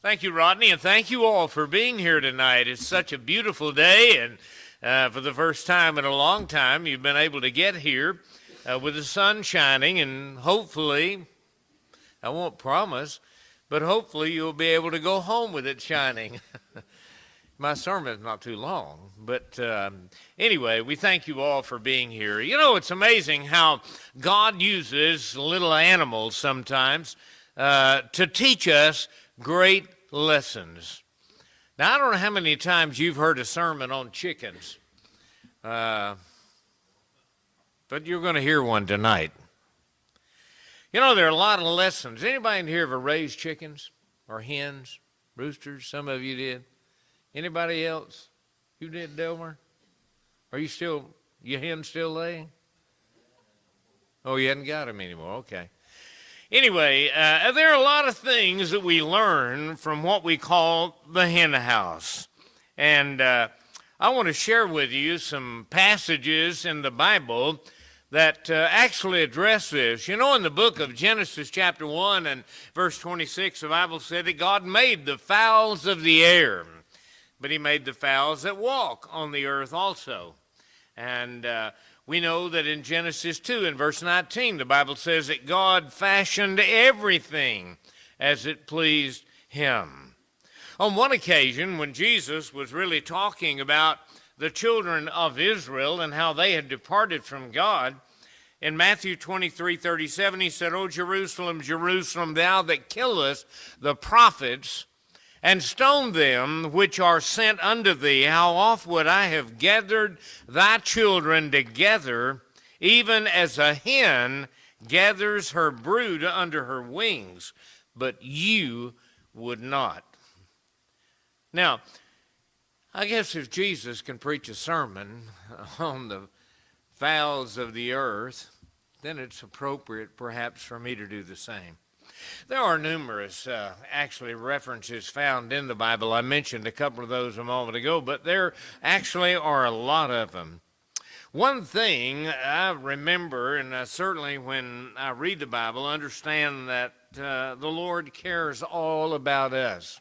Thank you, Rodney, and thank you all for being here tonight. It's such a beautiful day, and for the first time in a long time, you've been able to get here with the sun shining, and hopefully, I won't promise, but hopefully you'll be able to go home with it shining. My sermon's not too long, but anyway, we thank you all for being here. You know, it's amazing how God uses little animals sometimes to teach us great lessons. Now, I don't know how many times you've heard a sermon on chickens, but you're going to hear one tonight. You know, there are a lot of lessons. Anybody in here ever raised chickens or hens, roosters? Some of you did. Anybody else? You did, Delmer? Are you still, your hen still laying? Oh, you hadn't got them anymore. Okay. Anyway, there are a lot of things that we learn from what we call the hen house. And I want to share with you some passages in the Bible that actually address this. You know, in the book of Genesis chapter 1 and verse 26, the Bible said that God made the fowls of the air, but he made the fowls that walk on the earth also. And we know that in Genesis 2 in verse 19, the Bible says that God fashioned everything as it pleased him. On one occasion, when Jesus was really talking about the children of Israel and how they had departed from God, in Matthew 23:37, he said, O Jerusalem, Jerusalem, thou that killest the prophets and stone them which are sent unto thee, how oft would I have gathered thy children together, even as a hen gathers her brood under her wings, but you would not. Now, I guess if Jesus can preach a sermon on the fowls of the earth, then it's appropriate perhaps for me to do the same. There are numerous, actually, references found in the Bible. I mentioned a couple of those a moment ago, but there actually are a lot of them. One thing I remember, and certainly when I read the Bible, understand that the Lord cares all about us,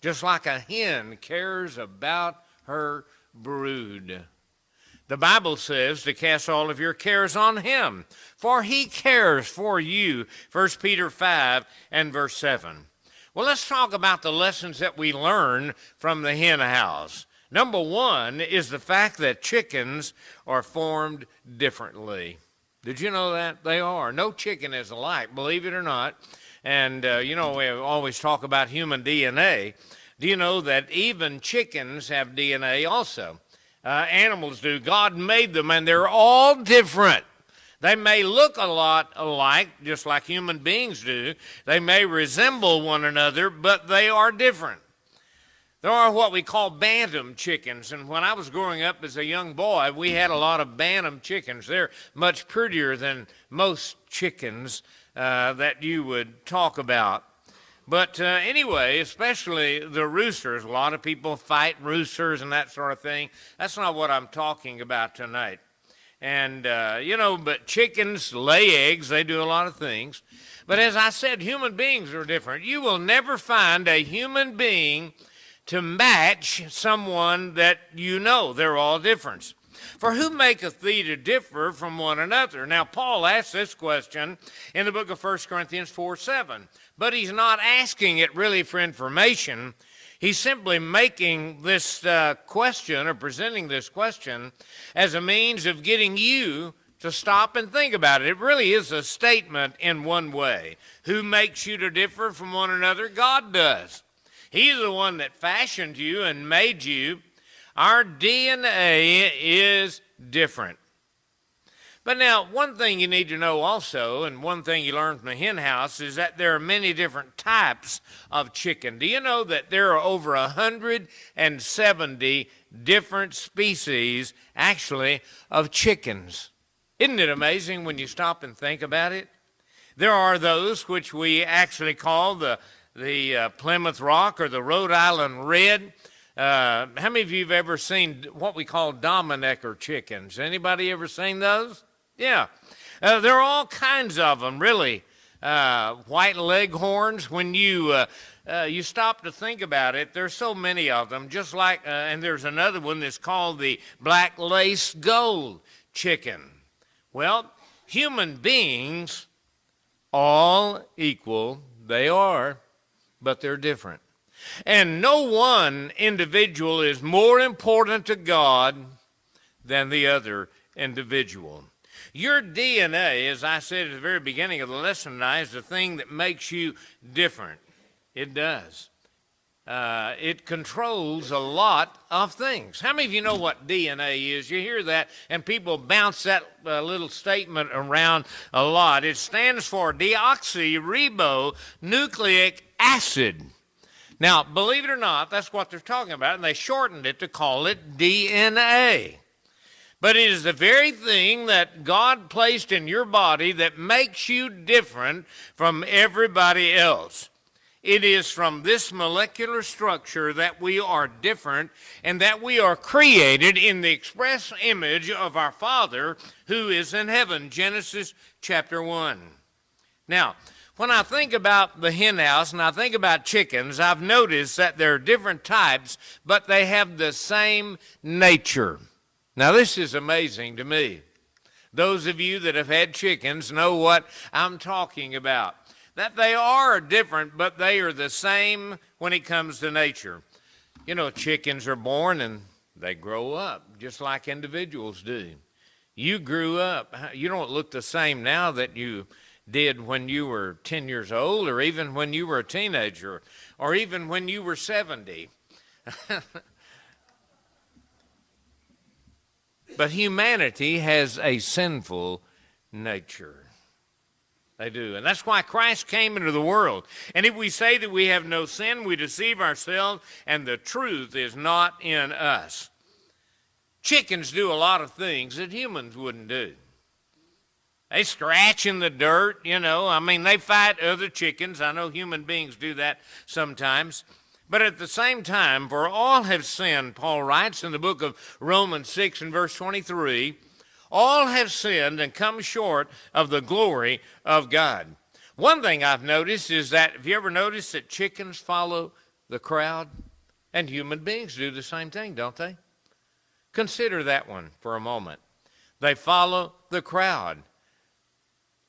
just like a hen cares about her brood. The Bible says to cast all of your cares on him, for he cares for you, 1 Peter 5 and verse 7. Well, let's talk about the lessons that we learn from the hen house. Number one is the fact that chickens are formed differently. Did you know that? They are. No chicken is alike, believe it or not. And, you know, we always talk about human DNA. Do you know that even chickens have DNA also? Animals do. God made them, and they're all different. They may look a lot alike, just like human beings do. They may resemble one another, but they are different. There are what we call bantam chickens, and when I was growing up as a young boy, we had a lot of bantam chickens. They're much prettier than most chickens that you would talk about. But anyway, especially the roosters, a lot of people fight roosters and that sort of thing. That's not what I'm talking about tonight. And, you know, but chickens lay eggs. They do a lot of things. But as I said, human beings are different. You will never find a human being to match someone that you know. They're all different. For who maketh thee to differ from one another? Now, Paul asks this question in the book of 1 Corinthians 4:7. But he's not asking it really for information. He's simply making this question or presenting this question as a means of getting you to stop and think about it. It really is a statement in one way. Who makes you to differ from one another? God does. He's the one that fashioned you and made you. Our DNA is different. But now, one thing you need to know also, and one thing you learn from the hen house, is that there are many different types of chicken. Do you know that there are over 170 different species, actually, of chickens? Isn't it amazing when you stop and think about it? There are those which we actually call the Plymouth Rock or the Rhode Island Red. How many of you have ever seen what we call Dominecker chickens? Anybody ever seen those? Yeah. There are all kinds of them, really. White leghorns, when you you stop to think about it, there's so many of them, just like, and there's another one that's called the black lace gold chicken. Well, human beings, all equal, they are, but they're different. And no one individual is more important to God than the other individual. Your DNA, as I said at the very beginning of the lesson tonight, is the thing that makes you different. It does. It controls a lot of things. How many of you know what DNA is? You hear that, and people bounce that little statement around a lot. It stands for deoxyribonucleic acid. Now, believe it or not, that's what they're talking about, and they shortened it to call it DNA. But it is the very thing that God placed in your body that makes you different from everybody else. It is from this molecular structure that we are different and that we are created in the express image of our Father who is in heaven. Genesis chapter 1. Now, when I think about the hen house and I think about chickens, I've noticed that there are different types, but they have the same nature. Now, this is amazing to me. Those of you that have had chickens know what I'm talking about. That they are different, but they are the same when it comes to nature. You know, chickens are born and they grow up just like individuals do. You grew up. You don't look the same now that you did when you were 10 years old, or even when you were a teenager, or even when you were 70. But humanity has a sinful nature. They do. And that's why Christ came into the world. And if we say that we have no sin, we deceive ourselves, and the truth is not in us. Chickens do a lot of things that humans wouldn't do. They scratch in the dirt, you know. I mean, they fight other chickens. I know human beings do that sometimes. But at the same time, for all have sinned, Paul writes in the book of Romans 6 and verse 23, all have sinned and come short of the glory of God. One thing I've noticed is that, have you ever noticed that chickens follow the crowd? And human beings do the same thing, don't they? Consider that one for a moment. They follow the crowd.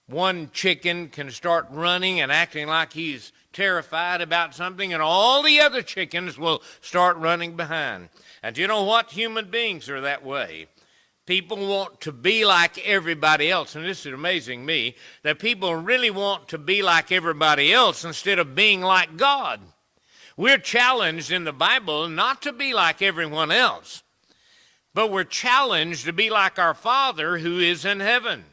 One chicken can start running and acting like he's terrified about something, and all the other chickens will start running behind. And you know what? Human beings are that way. People want to be like everybody else, and this is amazing me, that people really want to be like everybody else instead of being like God. We're challenged in the Bible not to be like everyone else, but we're challenged to be like our Father who is in heaven.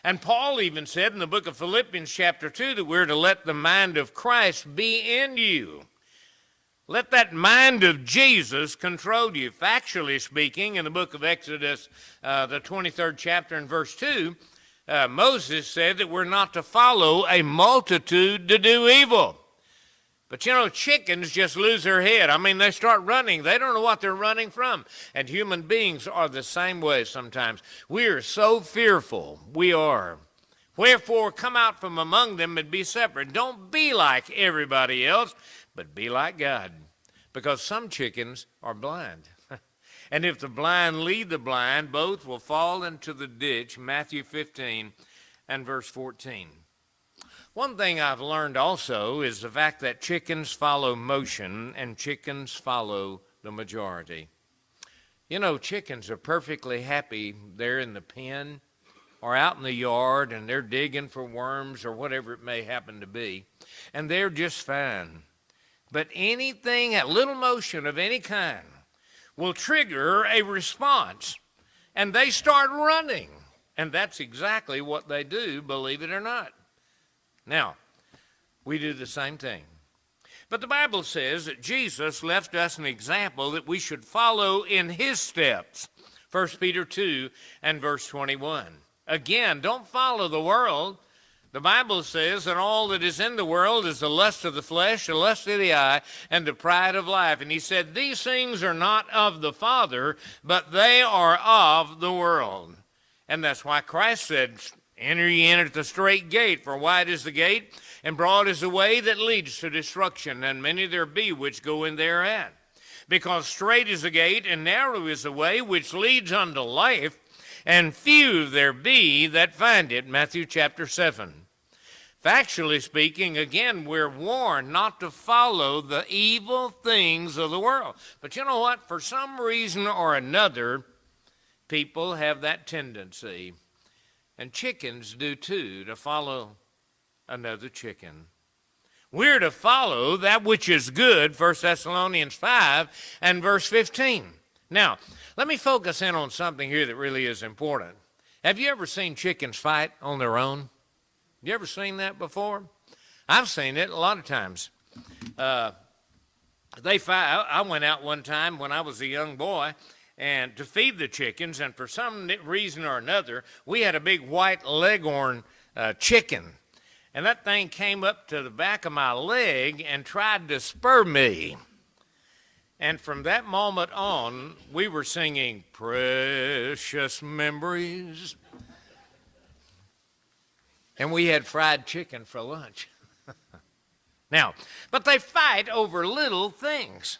And Paul even said in the book of Philippians chapter 2 that we're to let the mind of Christ be in you. Let that mind of Jesus control you. Factually speaking, in the book of Exodus, the 23rd chapter and verse 2, Moses said that we're not to follow a multitude to do evil. But you know, chickens just lose their head. I mean, they start running. They don't know what they're running from. And human beings are the same way sometimes. We are so fearful. We are. Wherefore, come out from among them and be separate. Don't be like everybody else, but be like God, because some chickens are blind. And if the blind lead the blind, both will fall into the ditch, Matthew 15 and verse 14. One thing I've learned also is the fact that chickens follow motion and chickens follow the majority. You know, chickens are perfectly happy there in the pen or out in the yard, and they're digging for worms or whatever it may happen to be, and they're just fine. But anything, a little motion of any kind, will trigger a response, and they start running. And that's exactly what they do, believe it or not. Now, we do the same thing. But the Bible says that Jesus left us an example that we should follow in his steps. 1 Peter 2 and verse 21. Again, don't follow the world. The Bible says that all that is in the world is the lust of the flesh, the lust of the eye, and the pride of life. And he said, these things are not of the Father, but they are of the world. And that's why Christ said, Enter ye in at the strait gate, for wide is the gate, and broad is the way that leads to destruction, and many there be which go in thereat. Because strait is the gate, and narrow is the way which leads unto life, and few there be that find it. Matthew chapter 7. Factually speaking, again, we're warned not to follow the evil things of the world. But you know what? For some reason or another, people have that tendency, and chickens do too, to follow another chicken. We're to follow that which is good, 1 Thessalonians 5 and verse 15. Now, let me focus in on something here that really is important. Have you ever seen chickens fight on their own? You ever seen that before? I've seen it a lot of times. They fight. I went out one time when I was a young boy and to feed the chickens, and for some reason or another, we had a big white leghorn chicken. And that thing came up to the back of my leg and tried to spur me. And from that moment on, we were singing Precious Memories. And we had fried chicken for lunch. Now, but they fight over little things.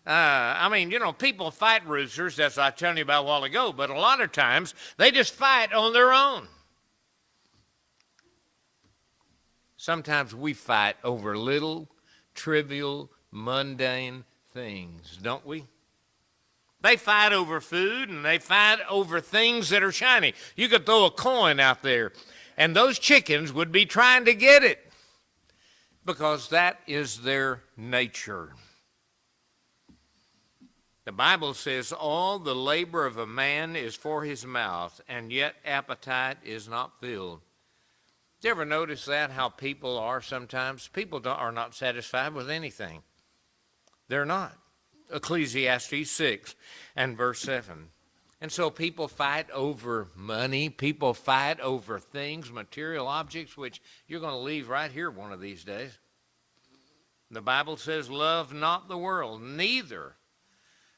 People fight roosters, as I told you about a while ago, but a lot of times they just fight on their own. Sometimes we fight over little, trivial, mundane things, don't we? They fight over food, and they fight over things that are shiny. You could throw a coin out there, and those chickens would be trying to get it because that is their nature. The Bible says all the labor of a man is for his mouth, and yet appetite is not filled. Do you ever notice that, how people are sometimes? People are not satisfied with anything. They're not. Ecclesiastes 6 and verse 7. And so people fight over money. People fight over things, material objects, which you're going to leave right here one of these days. The Bible says, love not the world, neither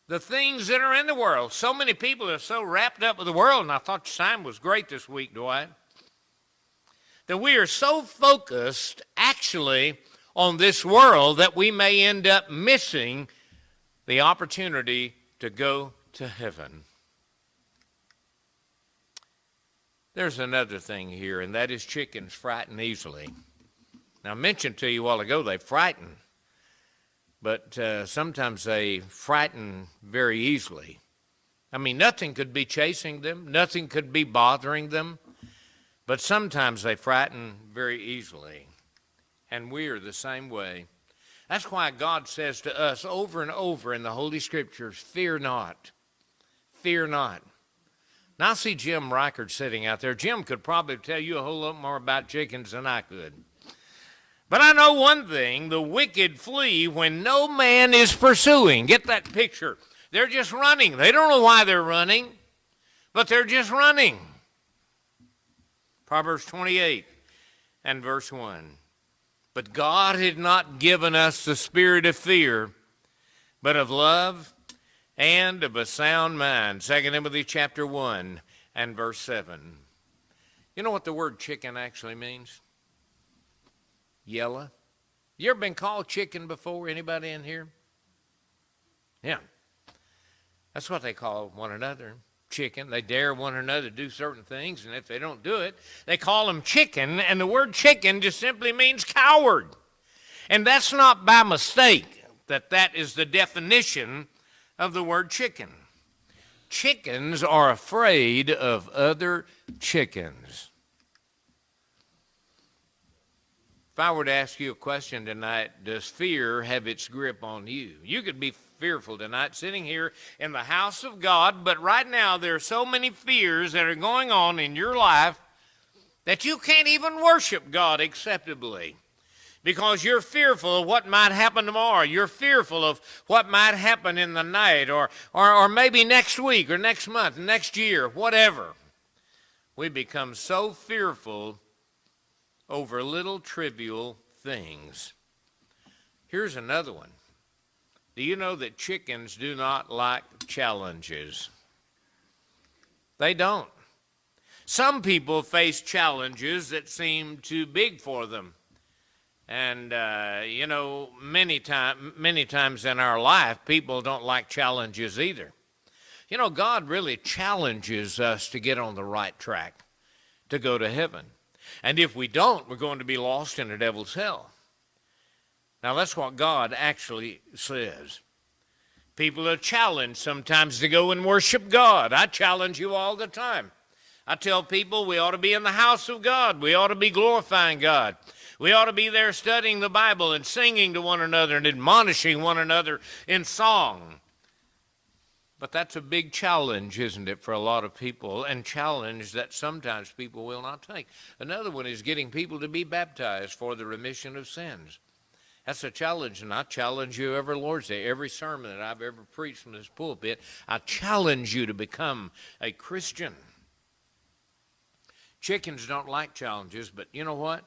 the things that are in the world. So many people are so wrapped up with the world, and I thought your sign was great this week, Dwight, that we are so focused actually on this world that we may end up missing the opportunity to go to heaven. There's another thing here, and that is chickens frighten easily. Now, I mentioned to you a while ago they frighten, but sometimes they frighten very easily. I mean, nothing could be chasing them, nothing could be bothering them, but sometimes they frighten very easily, and we are the same way. That's why God says to us over and over in the Holy Scriptures, fear not, fear not. Now I see Jim Reichert sitting out there. Jim could probably tell you a whole lot more about chickens than I could. But I know one thing, the wicked flee when no man is pursuing. Get that picture. They're just running. They don't know why they're running, but they're just running. Proverbs 28 and verse 1. But God had not given us the spirit of fear, but of love and of a sound mind. 2 Timothy chapter 1 and verse 7. You know what the word chicken actually means? Yellow. You ever been called chicken before? Anybody in here? Yeah. That's what they call one another, chicken. They dare one another to do certain things, and if they don't do it, they call them chicken, and the word chicken just simply means coward. And that's not by mistake that is the definition of the word chicken. Chickens are afraid of other chickens. If I were to ask you a question tonight, does fear have its grip on you? You could be fearful tonight sitting here in the house of God, but right now there are so many fears that are going on in your life that you can't even worship God acceptably because you're fearful of what might happen tomorrow. You're fearful of what might happen in the night or maybe next week or next month, next year, whatever. We become so fearful over little trivial things. Here's another one. Do you know that chickens do not like challenges? They don't. Some people face challenges that seem too big for them. And, many times in our life, people don't like challenges either. God really challenges us to get on the right track, to go to heaven. And if we don't, we're going to be lost in the devil's hell. Now, that's what God actually says. People are challenged sometimes to go and worship God. I challenge you all the time. I tell people we ought to be in the house of God. We ought to be glorifying God. We ought to be there studying the Bible and singing to one another and admonishing one another in song. But that's a big challenge, isn't it, for a lot of people, and challenge that sometimes people will not take. Another one is getting people to be baptized for the remission of sins. That's a challenge, and I challenge you every Lord's Day, every sermon that I've ever preached from this pulpit, I challenge you to become a Christian. Chickens don't like challenges, but you know what?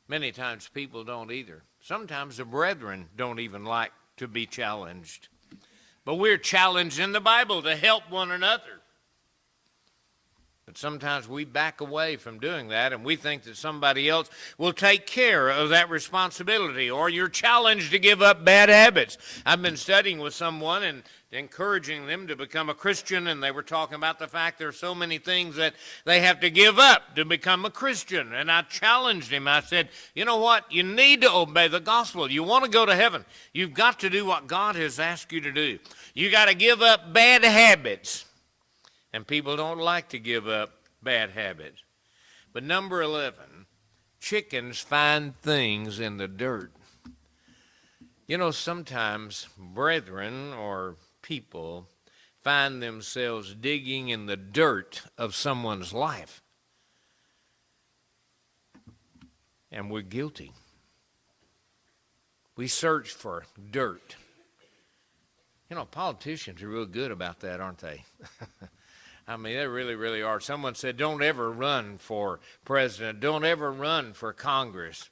Many times people don't either. Sometimes the brethren don't even like to be challenged. But we're challenged in the Bible to help one another. But sometimes we back away from doing that, and we think that somebody else will take care of that responsibility, or you're challenged to give up bad habits. I've been studying with someone and encouraging them to become a Christian, and they were talking about the fact there are so many things that they have to give up to become a Christian. And I challenged him. I said, you know what? You need to obey the gospel. You want to go to heaven. You've got to do what God has asked you to do. You got to give up bad habits. And people don't like to give up bad habits. But number 11, chickens find things in the dirt. Sometimes brethren or people find themselves digging in the dirt of someone's life. And we're guilty. We search for dirt. Politicians are real good about that, aren't they? I mean, they really, really are. Someone said, don't ever run for president. Don't ever run for Congress.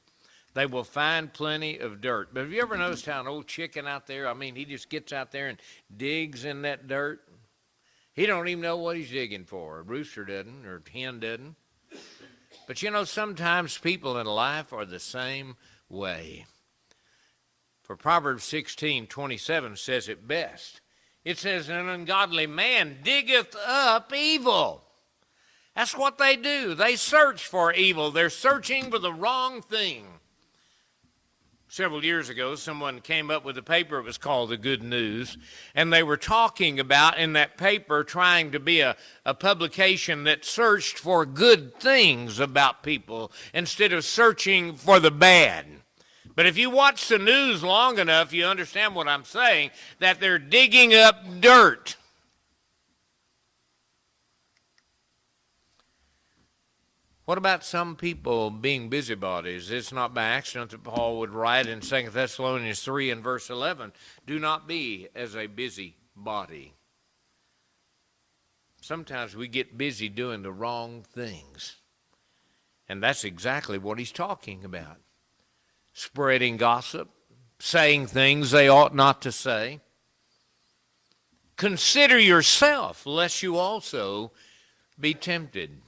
They will find plenty of dirt. But have you ever noticed how an old chicken out there, he just gets out there and digs in that dirt? He don't even know what he's digging for. A rooster doesn't, or a hen doesn't. But sometimes people in life are the same way. For Proverbs 16:27 says it best. It says, an ungodly man diggeth up evil. That's what they do. They search for evil. They're searching for the wrong thing. Several years ago, someone came up with a paper. It was called The Good News. And they were talking about, in that paper, trying to be a publication that searched for good things about people instead of searching for the bad. But if you watch the news long enough, you understand what I'm saying, that they're digging up dirt. What about some people being busybodies? It's not by accident that Paul would write in 2 Thessalonians 3 and verse 11, do not be as a busybody. Sometimes we get busy doing the wrong things. And that's exactly what he's talking about. Spreading gossip, saying things they ought not to say. Consider yourself, lest you also be tempted.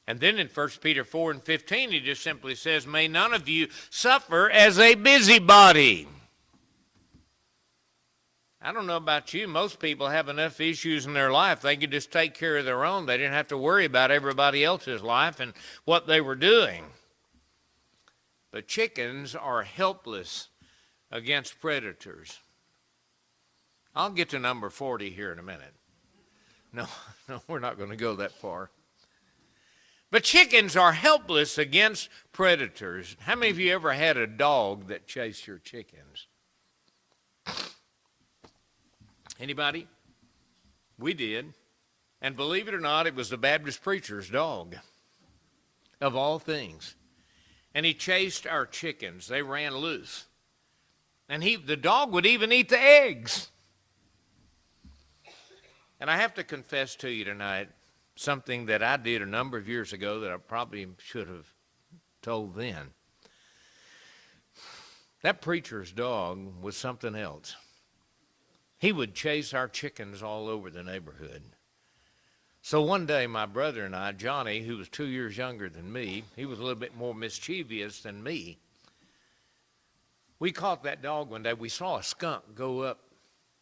And then in 1 Peter 4 and 15, he just simply says, may none of you suffer as a busybody. I don't know about you. Most people have enough issues in their life. They could just take care of their own. They didn't have to worry about everybody else's life and what they were doing. But chickens are helpless against predators. I'll get to number 40 here in a minute. No, we're not going to go that far. But chickens are helpless against predators. How many of you ever had a dog that chased your chickens? Anybody? We did. And believe it or not, it was the Baptist preacher's dog, of all things. And he chased our chickens. They ran loose. And the dog would even eat the eggs. And I have to confess to you tonight something that I did a number of years ago that I probably should have told then. That preacher's dog was something else. He would chase our chickens all over the neighborhood. So one day, my brother and I, Johnny, who was 2 years younger than me, he was a little bit more mischievous than me. We caught that dog one day. We saw a skunk go up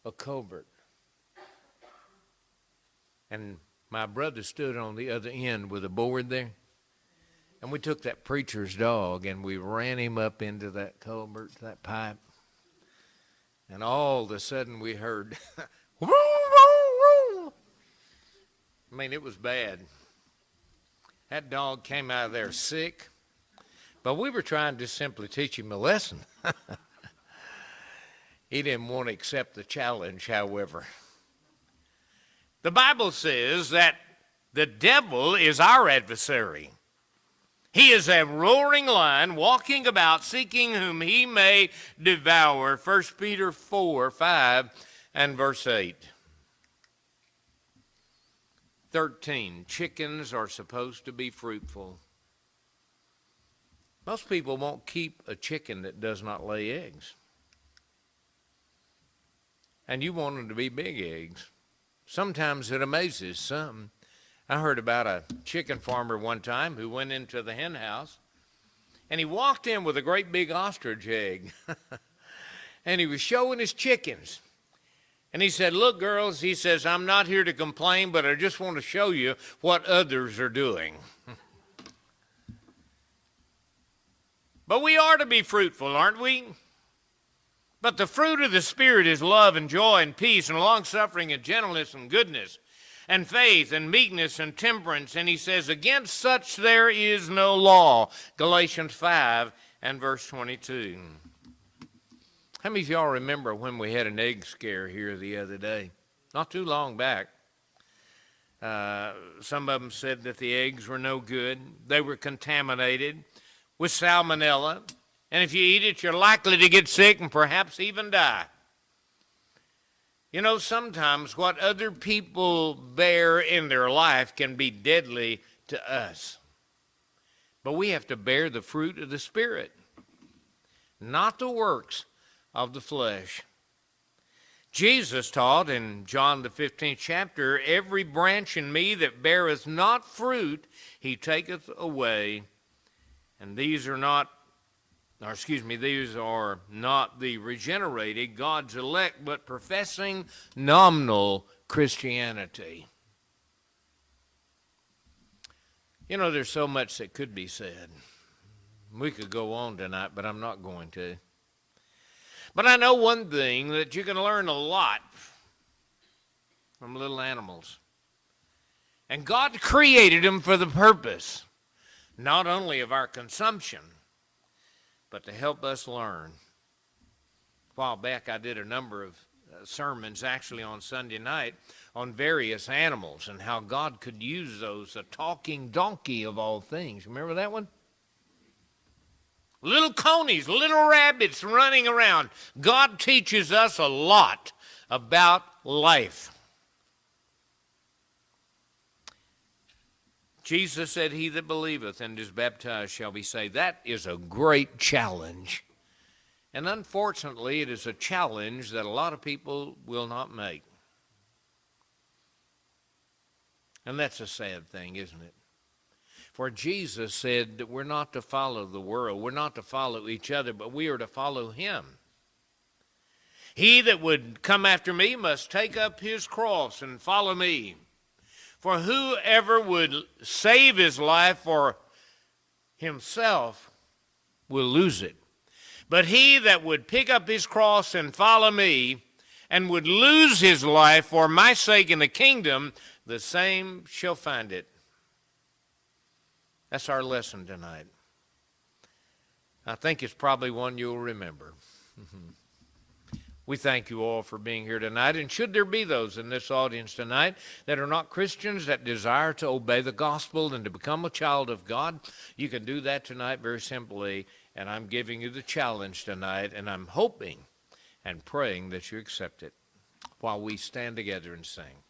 a culvert. And my brother stood on the other end with a board there. And we took that preacher's dog and we ran him up into that culvert, that pipe. And all of a sudden we heard, woo, woo, woo. I mean, it was bad. That dog came out of there sick. But we were trying to simply teach him a lesson. He didn't want to accept the challenge, however. The Bible says that the devil is our adversary. He is a roaring lion walking about seeking whom he may devour. 1 Peter 4:5 and verse 8. 13, chickens are supposed to be fruitful. Most people won't keep a chicken that does not lay eggs. And you want them to be big eggs. Sometimes it amazes some. I heard about a chicken farmer one time who went into the hen house, and he walked in with a great big ostrich egg, and he was showing his chickens. And he said, look, girls, he says, I'm not here to complain, but I just want to show you what others are doing. But we are to be fruitful, aren't we? But the fruit of the Spirit is love and joy and peace and long-suffering and gentleness and goodness and faith and meekness and temperance. And he says, against such there is no law. Galatians 5 and verse 22. How many of y'all remember when we had an egg scare here the other day? Not too long back. Some of them said that the eggs were no good. They were contaminated with salmonella. And if you eat it, you're likely to get sick and perhaps even die. You know, sometimes what other people bear in their life can be deadly to us. But we have to bear the fruit of the Spirit, not the works of the flesh. Jesus taught in John the 15th chapter, every branch in me that beareth not fruit, he taketh away. And these are not the regenerated, God's elect, but professing nominal Christianity. You know, there's so much that could be said. We could go on tonight, but I'm not going to. But I know one thing, that you can learn a lot from little animals. And God created them for the purpose, not only of our consumption, but to help us learn. A while back I did a number of sermons actually on Sunday night on various animals and how God could use those, a talking donkey of all things. Remember that one? Little conies, little rabbits running around. God teaches us a lot about life. Jesus said, he that believeth and is baptized shall be saved. That is a great challenge. And unfortunately, it is a challenge that a lot of people will not make. And that's a sad thing, isn't it? For Jesus said that we're not to follow the world. We're not to follow each other, but we are to follow him. He that would come after me must take up his cross and follow me. For whoever would save his life for himself will lose it. But he that would pick up his cross and follow me and would lose his life for my sake in the kingdom, the same shall find it. That's our lesson tonight. I think it's probably one you'll remember. We thank you all for being here tonight. And should there be those in this audience tonight that are not Christians that desire to obey the gospel and to become a child of God, you can do that tonight very simply. And I'm giving you the challenge tonight, and I'm hoping and praying that you accept it while we stand together and sing.